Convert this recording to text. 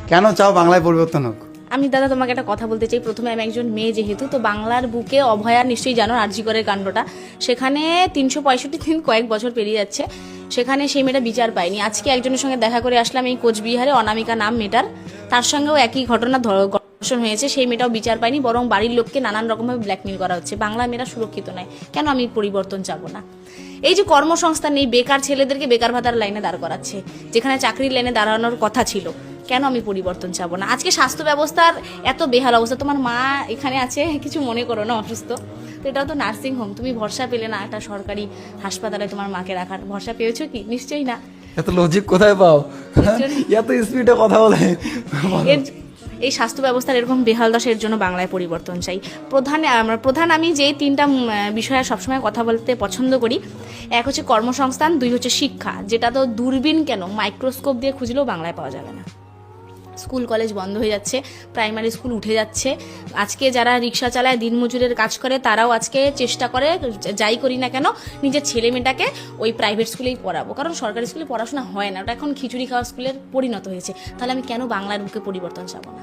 কেন চাও বাংলায় পরিবর্তন হোক? আমি দাদা তোমাকে একটা কথা বলতে চাই। প্রথমে আমি একজন মেয়ে, যেহেতু তো বাংলার বুকে অভয়া নিশ্চয়ই জানো, আরজিকরের কাণ্ডটা, সেখানে 365 দিন কয়েক বছর পেরিয়ে যাচ্ছে, সেখানে সেই মেয়েটা বিচার পায়নি। আজকে একজনের সঙ্গে দেখা করে আসলাম এই কোচবিহারে, অনামিকা নাম মেয়েটার, তার সঙ্গেও একই ঘটনা ধর্ষণ হয়েছে, সেই মেয়েটাও বিচার পায়নি, বরং বাড়ির লোককে নানান রকমভাবে ব্ল্যাকমেল করা হচ্ছে। বাংলা মেয়েরা সুরক্ষিত নয়। কেন আমি পরিবর্তন চাবো না? এই যে কর্মসংস্থান নেই, বেকার ছেলেদেরকে বেকার ভাতার লাইনে দাঁড় করাচ্ছে, যেখানে চাকরির লাইনে দাঁড়ানোর কথা ছিল। কেন আমি পরিবর্তন চাবো না? আজকে স্বাস্থ্য ব্যবস্থার এত বেহাল অবস্থা, তোমার মা এখানে আছে, কিছু মনে করো না, অসুস্থ, তো এটাও তো নার্সিং হোম, তুমি ভরসা পেলে না একটা সরকারি হাসপাতালে তোমার মাকে রাখার? ভরসা পেয়েছো কি? নিশ্চয়ই না। এত লজিক কোথায় পাও? এত স্পিডে কথা বলে। এই স্বাস্থ্য ব্যবস্থার এরকম বেহাল দশা, এর জন্য বাংলায় পরিবর্তন চাই। প্রধান আমি যে তিনটা বিষয়ে সবসময় কথা বলতে পছন্দ করি, এক হচ্ছে কর্মসংস্থান, দুই হচ্ছে শিক্ষা, যেটা তো দূরবীন কেন, মাইক্রোস্কোপ দিয়ে খুঁজলেও বাংলায় পাওয়া যাবে না। স্কুল কলেজ বন্ধ হয়ে যাচ্ছে, প্রাইমারি স্কুল উঠে যাচ্ছে। আজকে যারা রিক্সা চালায়, দিনমজুরের কাজ করে, তারাও আজকে চেষ্টা করে, যাই করি না কেন, নিজের ছেলে মেয়েটাকে ওই প্রাইভেট স্কুলেই পড়াবো, কারণ সরকারি স্কুলে পড়াশোনা হয় না, ওটা এখন খিচুড়ি খাওয়া স্কুলের পরিণত হয়েছে। তাহলে আমি কেন বাংলার বুকে পরিবর্তন চাবো না?